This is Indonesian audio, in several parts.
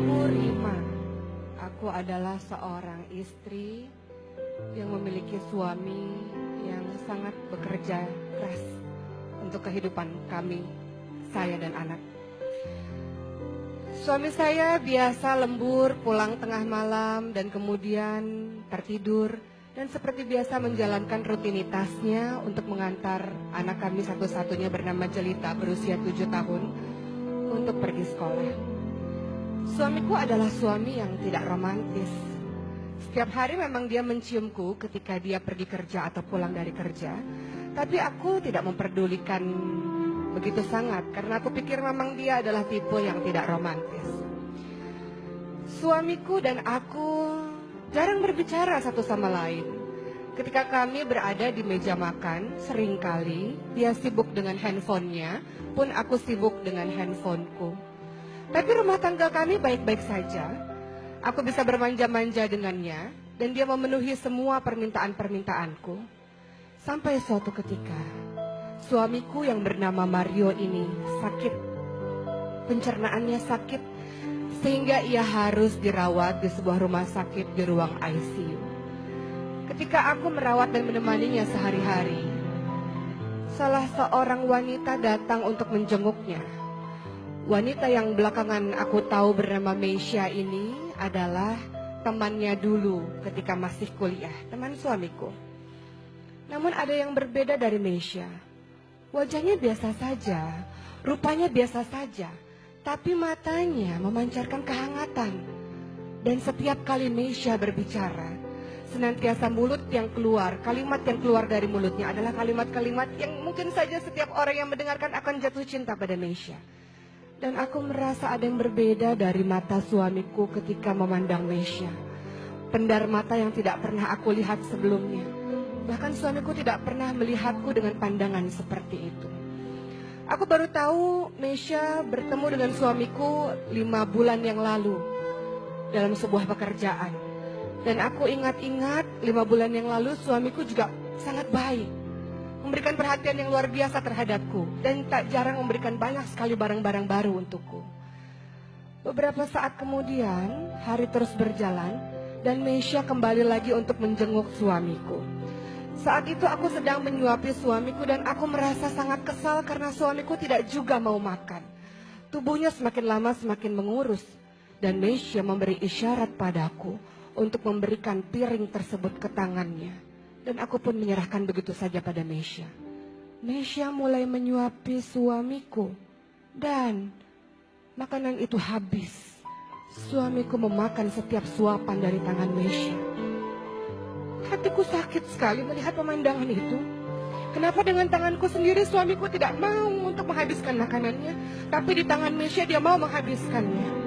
Aku Rima. Aku adalah seorang istri yang memiliki suami yang sangat bekerja keras untuk kehidupan kami, saya dan anak. Suami saya biasa lembur pulang tengah malam dan kemudian tertidur dan seperti biasa menjalankan rutinitasnya untuk mengantar anak kami satu-satunya bernama Jelita berusia 7 tahun untuk pergi sekolah. Suamiku adalah suami yang tidak romantis. Setiap hari memang dia menciumku ketika dia pergi kerja atau pulang dari kerja. Tapi aku tidak memperdulikan begitu sangat karena aku pikir memang dia adalah tipe yang tidak romantis. Suamiku dan aku jarang berbicara satu sama lain. Ketika kami berada di meja makan, seringkali dia sibuk dengan handphonenya, pun aku sibuk dengan handphoneku. Tapi rumah tangga kami baik-baik saja. Aku bisa bermanja-manja dengannya dan dia memenuhi semua permintaan-permintaanku. Sampai suatu ketika, suamiku yang bernama Mario ini sakit. Pencernaannya sakit sehingga ia harus dirawat di sebuah rumah sakit di ruang ICU. Ketika aku merawat dan menemaninya sehari-hari, salah seorang wanita datang untuk menjenguknya. Wanita yang belakangan aku tahu bernama Meisha ini adalah temannya dulu ketika masih kuliah, teman suamiku. Namun ada yang berbeda dari Meisha. Wajahnya biasa saja, rupanya biasa saja, tapi matanya memancarkan kehangatan. Dan setiap kali Meisha berbicara, senantiasa kalimat yang keluar dari mulutnya adalah kalimat-kalimat yang mungkin saja setiap orang yang mendengarkan akan jatuh cinta pada Meisha. Dan aku merasa ada yang berbeda dari mata suamiku ketika memandang Meisha. Pendar mata yang tidak pernah aku lihat sebelumnya. Bahkan suamiku tidak pernah melihatku dengan pandangan seperti itu. Aku baru tahu Meisha bertemu dengan suamiku 5 bulan yang lalu dalam sebuah pekerjaan. Dan aku ingat-ingat 5 bulan yang lalu suamiku juga sangat baik. Memberikan perhatian yang luar biasa terhadapku dan tak jarang memberikan banyak sekali barang-barang baru untukku. Beberapa saat kemudian hari terus berjalan dan Meisha kembali lagi untuk menjenguk suamiku. Saat itu aku sedang menyuapi suamiku dan aku merasa sangat kesal karena suamiku tidak juga mau makan. Tubuhnya semakin lama semakin mengurus dan Meisha memberi isyarat padaku untuk memberikan piring tersebut ke tangannya. Dan aku pun menyerahkan begitu saja pada Meisha. Meisha mulai menyuapi suamiku. Dan makanan itu habis. Suamiku memakan setiap suapan dari tangan Meisha. Hatiku sakit sekali melihat pemandangan itu. Kenapa dengan tanganku sendiri suamiku tidak mau untuk menghabiskan makanannya. Tapi di tangan Meisha dia mau menghabiskannya.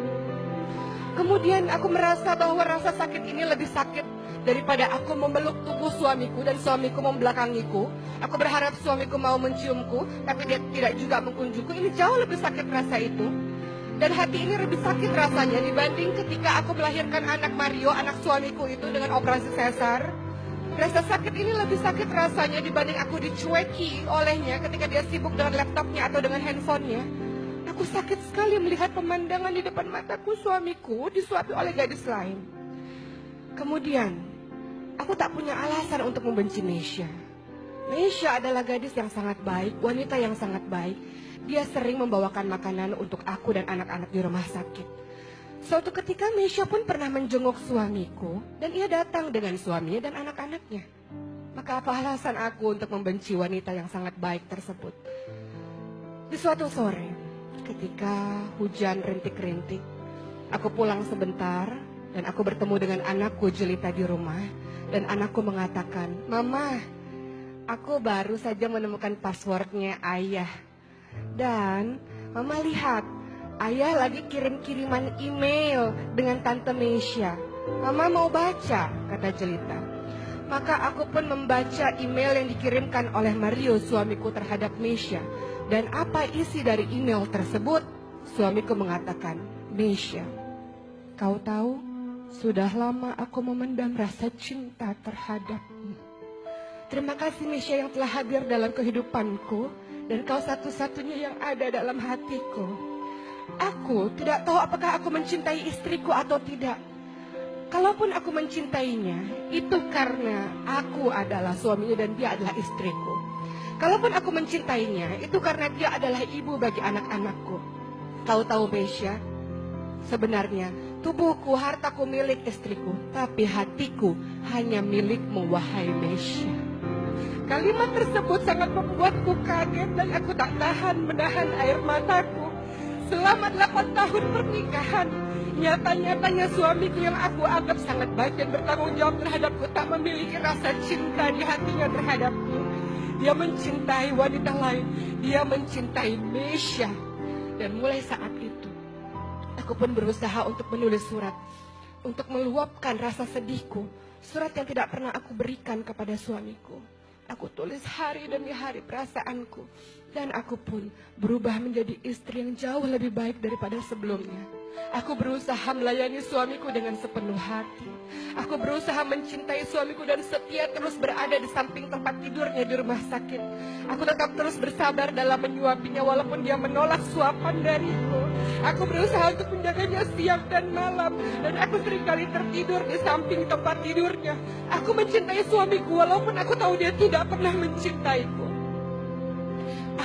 Kemudian aku merasa bahwa rasa sakit ini lebih sakit daripada aku memeluk tubuh suamiku dan suamiku membelakangiku. Aku berharap suamiku mau menciumku, tapi dia tidak juga mengunjukku. Ini jauh lebih sakit rasa itu. Dan hati ini lebih sakit rasanya dibanding ketika aku melahirkan anak Mario, anak suamiku itu dengan operasi sesar. Rasa sakit ini lebih sakit rasanya dibanding aku dicueki olehnya ketika dia sibuk dengan laptopnya atau dengan handphonenya. Aku sakit sekali melihat pemandangan di depan mataku suamiku disuapi oleh gadis lain. Kemudian, aku tak punya alasan untuk membenci Meisha. Meisha adalah gadis yang sangat baik, wanita yang sangat baik. Dia sering membawakan makanan untuk aku dan anak-anak di rumah sakit. Suatu ketika Meisha pun pernah menjenguk suamiku dan ia datang dengan suaminya dan anak-anaknya. Maka apa alasan aku untuk membenci wanita yang sangat baik tersebut? Di suatu sore, ketika hujan rintik-rintik, aku pulang sebentar dan aku bertemu dengan anakku Jelita di rumah. Dan anakku mengatakan, "Mama, aku baru saja menemukan passwordnya ayah. Dan Mama lihat, ayah lagi kirim-kiriman email dengan Tante Meisha. Mama mau baca," kata Jelita. Maka aku pun membaca email yang dikirimkan oleh Mario suamiku terhadap Meisha. Dan apa isi dari email tersebut? Suamiku mengatakan, "Meisha, kau tahu, sudah lama aku memendam rasa cinta terhadapmu. Terima kasih Meisha yang telah hadir dalam kehidupanku. Dan kau satu-satunya yang ada dalam hatiku. Aku tidak tahu apakah aku mencintai istriku atau tidak. Kalaupun aku mencintainya, itu karena aku adalah suaminya dan dia adalah istriku. Kalaupun aku mencintainya, itu karena dia adalah ibu bagi anak-anakku. Kau tahu Mesya, sebenarnya tubuhku, hartaku milik istriku, tapi hatiku hanya milikmu, wahai Mesya. Kalimat tersebut sangat membuatku kaget dan aku tak tahan menahan air mataku. Selama 8 tahun pernikahan, nyata-nyatanya suamiku yang aku anggap sangat baik dan bertanggung jawab terhadapku tak memiliki rasa cinta di hatinya terhadapku. Dia mencintai wanita lain, dia mencintai Mesya. Dan mulai saat itu, aku pun berusaha untuk menulis surat, untuk meluapkan rasa sedihku, surat yang tidak pernah aku berikan kepada suamiku. Aku tulis hari demi hari perasaanku, dan aku pun berubah menjadi istri yang jauh lebih baik daripada sebelumnya. Aku berusaha melayani suamiku dengan sepenuh hati. Aku berusaha mencintai suamiku dan setia terus berada di samping tempat tidurnya di rumah sakit. Aku tetap terus bersabar dalam menyuapinya walaupun dia menolak suapan dariku. Aku berusaha untuk menjaganya siang dan malam, dan aku seringkali tertidur di samping tempat tidurnya. Aku mencintai suamiku walaupun aku tahu dia tidak pernah mencintaiku.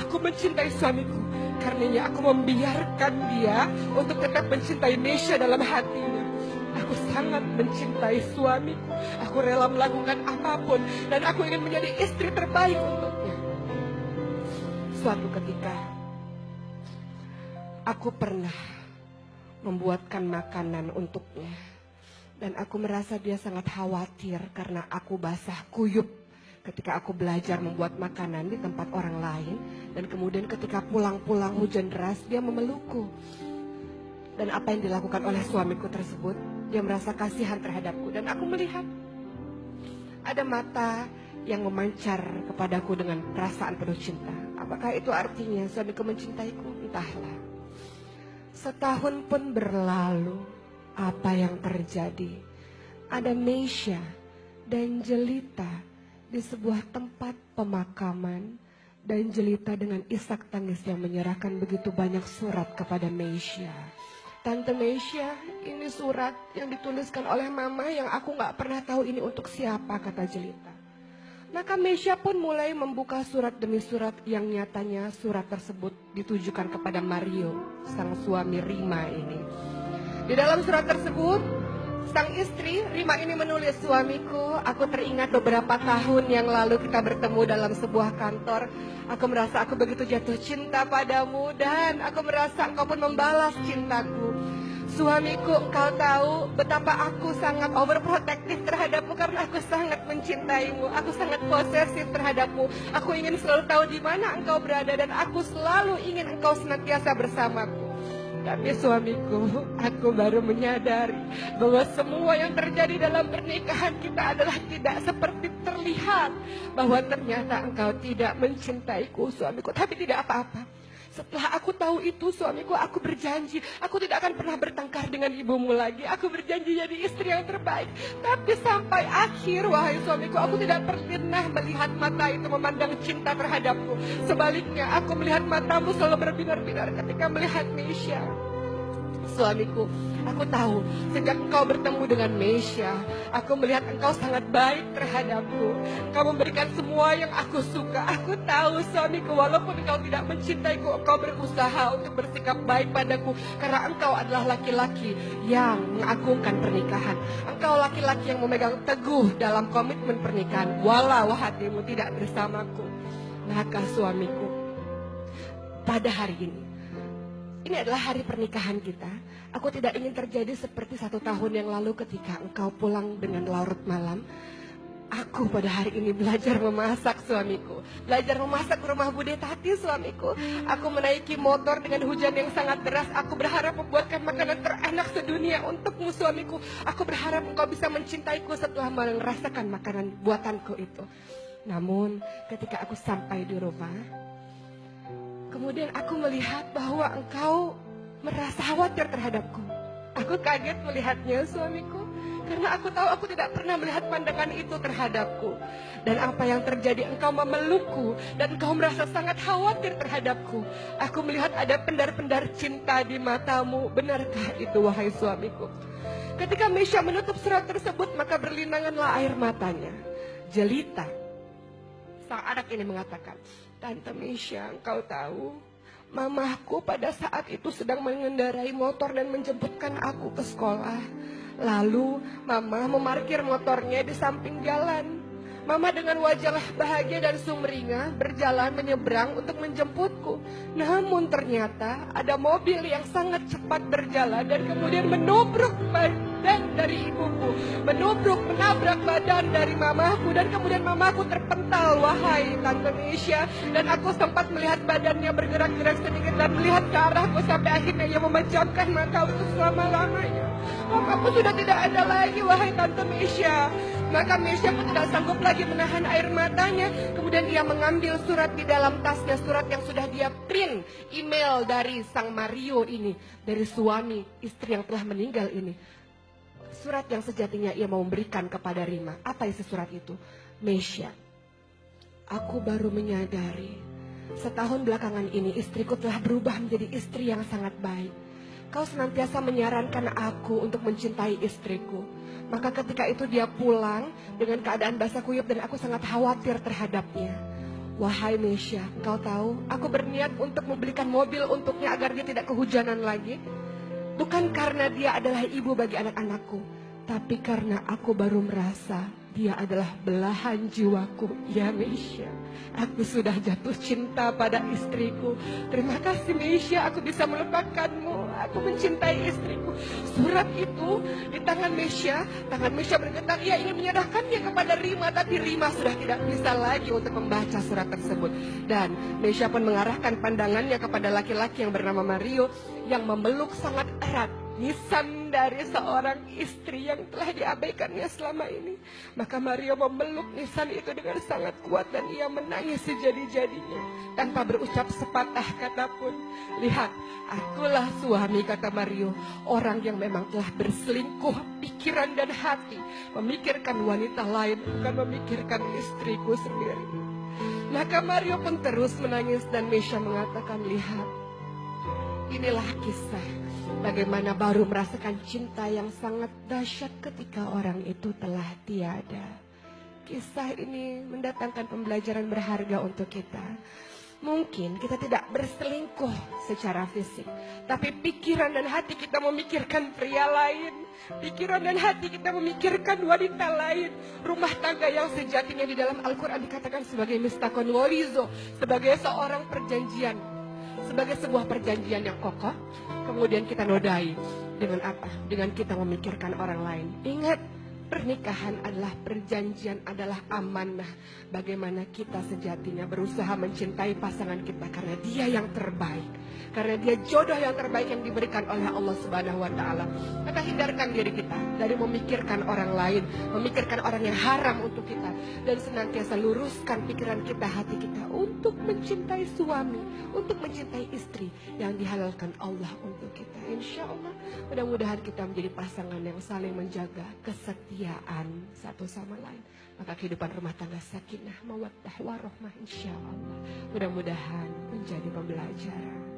Aku mencintai suamiku, karenanya aku membiarkan dia untuk tetap mencintai Mesya dalam hatinya. Aku sangat mencintai suamiku. Aku rela melakukan apapun, dan aku ingin menjadi istri terbaik untuknya. Suatu ketika, aku pernah membuatkan makanan untuknya, dan aku merasa dia sangat khawatir karena aku basah kuyup ketika aku belajar membuat makanan di tempat orang lain. Dan kemudian ketika pulang-pulang hujan deras, dia memelukku. Dan apa yang dilakukan oleh suamiku tersebut, dia merasa kasihan terhadapku. Dan aku melihat ada mata yang memancar kepadaku dengan perasaan penuh cinta. Apakah itu artinya suamiku mencintaiku? Entahlah. Setahun pun berlalu, apa yang terjadi? Ada Mesya dan Jelita di sebuah tempat pemakaman, dan Jelita dengan isak tangis yang menyerahkan begitu banyak surat kepada Mesya. Tante Mesya, ini surat yang dituliskan oleh mama yang aku gak pernah tahu ini untuk siapa, kata Jelita. Maka Mesya pun mulai membuka surat demi surat yang nyatanya surat tersebut ditujukan kepada Mario, sang suami Rima ini. Di dalam surat tersebut, sang istri Rima ini menulis, suamiku, aku teringat beberapa tahun yang lalu kita bertemu dalam sebuah kantor. Aku merasa aku begitu jatuh cinta padamu, dan aku merasa engkau pun membalas cintaku. Suamiku, engkau tahu betapa aku sangat overprotective terhadapmu karena aku sangat mencintaimu. Aku sangat posesif terhadapmu. Aku ingin selalu tahu di mana engkau berada, dan aku selalu ingin engkau senantiasa bersamaku. Tapi suamiku, aku baru menyadari bahwa semua yang terjadi dalam pernikahan kita adalah tidak seperti terlihat. Bahwa ternyata engkau tidak mencintaiku, suamiku. Tapi tidak apa-apa. Setelah aku tahu itu, suamiku, aku berjanji aku tidak akan pernah bertengkar dengan ibumu lagi. Aku berjanji jadi istri yang terbaik. Tapi sampai akhir, wahai suamiku, aku tidak pernah melihat mata itu memandang cinta terhadapku. Sebaliknya, aku melihat matamu selalu berbinar-binar ketika melihat Mesya. Suamiku, aku tahu sejak engkau bertemu dengan Mesya, aku melihat engkau sangat baik terhadapku. Engkau memberikan semua yang aku suka. Aku tahu suamiku, walaupun engkau tidak mencintaiku, engkau berusaha untuk bersikap baik padaku. Karena engkau adalah laki-laki yang mengagungkan pernikahan. Engkau laki-laki yang memegang teguh dalam komitmen pernikahan, walau hatimu tidak bersamaku. Maka suamiku, pada hari ini adalah hari pernikahan kita. Aku tidak ingin terjadi seperti 1 tahun yang lalu ketika engkau pulang dengan larut malam. Aku pada hari ini belajar memasak, suamiku. Belajar memasak rumah Bude Tati, suamiku. Aku menaiki motor dengan hujan yang sangat deras. Aku berharap membuatkan makanan terenak sedunia untukmu, suamiku. Aku berharap engkau bisa mencintaiku setelah merasakan makanan buatanku itu. Namun ketika aku sampai di rumah, kemudian aku melihat bahwa engkau merasa khawatir terhadapku. Aku kaget melihatnya, suamiku. Karena aku tahu aku tidak pernah melihat pandangan itu terhadapku. Dan apa yang terjadi, engkau memelukku dan engkau merasa sangat khawatir terhadapku. Aku melihat ada pendar-pendar cinta di matamu. Benarkah itu, wahai suamiku? Ketika Mesya menutup surat tersebut, maka berlinanganlah air matanya. Jelita, sang anak ini mengatakan, Tante Mesya, engkau tahu, mamahku pada saat itu sedang mengendarai motor dan menjemputkan aku ke sekolah. Lalu mama memarkir motornya di samping jalan. Mama dengan wajah bahagia dan sumringah berjalan menyeberang untuk menjemputku. Namun ternyata ada mobil yang sangat cepat berjalan dan kemudian menabrak badan dari ibuku. Menabrak badan dari mamaku dan kemudian mamaku terpental, wahai Tante Mesya. Dan aku sempat melihat badannya bergerak-gerak sedikit dan melihat ke arahku sampai akhirnya ia memejamkan mata untuk selama-lamanya. Mamaku sudah tidak ada lagi, wahai Tante Mesya. Maka Mesya pun tidak sanggup lagi menahan air matanya. Kemudian ia mengambil surat di dalam tasnya, surat yang sudah dia print, email dari sang Mario ini, dari suami istri yang telah meninggal ini. Surat yang sejatinya ia mau memberikan kepada Rima. Apa isi surat itu? Mesya, aku baru menyadari setahun belakangan ini istriku telah berubah menjadi istri yang sangat baik. Kau senantiasa menyarankan aku untuk mencintai istriku. Maka ketika itu dia pulang dengan keadaan basah kuyup dan aku sangat khawatir terhadapnya. Wahai Mesya, kau tahu aku berniat untuk membelikan mobil untuknya agar dia tidak kehujanan lagi. Bukan karena dia adalah ibu bagi anak-anakku, tapi karena aku baru merasa dia adalah belahan jiwaku. Ya Mesya, aku sudah jatuh cinta pada istriku. Terima kasih Mesya, aku bisa melupakanmu. Aku mencintai istriku. Surat itu di tangan Mesya bergetar. Ia ingin menyerahkannya kepada Rima, tapi Rima sudah tidak bisa lagi untuk membaca surat tersebut. Dan Mesya pun mengarahkan pandangannya kepada laki-laki yang bernama Mario yang memeluk sangat erat nisan dari seorang istri yang telah diabaikannya selama ini. Maka Mario memeluk nisan itu dengan sangat kuat dan ia menangis sejadi-jadinya tanpa berucap sepatah kata pun. Lihat, akulah suami, kata Mario, orang yang memang telah berselingkuh pikiran dan hati, memikirkan wanita lain, bukan memikirkan istriku sendiri. Maka Mario pun terus menangis dan Mesya mengatakan, lihat, inilah kisah bagaimana baru merasakan cinta yang sangat dahsyat ketika orang itu telah tiada. Kisah ini mendatangkan pembelajaran berharga untuk kita. Mungkin kita tidak berselingkuh secara fisik, tapi pikiran dan hati kita memikirkan pria lain. Pikiran dan hati kita memikirkan wanita lain. Rumah tangga yang sejatinya di dalam Al-Quran dikatakan sebagai mistakon walizo, sebagai seorang perjanjian, sebagai sebuah perjanjian yang kokoh. Kemudian kita nodai dengan apa? Dengan kita memikirkan orang lain. Ingat, pernikahan adalah perjanjian, adalah amanah. Bagaimana kita sejatinya berusaha mencintai pasangan kita karena dia yang terbaik, karena dia jodoh yang terbaik yang diberikan oleh Allah Subhanahu wa Ta'ala. Maka hindarkan diri kita dari memikirkan orang lain, memikirkan orang yang haram untuk kita, dan senantiasa luruskan pikiran kita, hati kita untuk mencintai suami, untuk mencintai istri yang dihalalkan Allah untuk kita. Insya Allah mudah-mudahan kita menjadi pasangan yang saling menjaga kesetiaan satu sama lain. Maka kehidupan rumah tangga sakinah, mawaddah, warahmah insya Allah mudah-mudahan menjadi pembelajaran.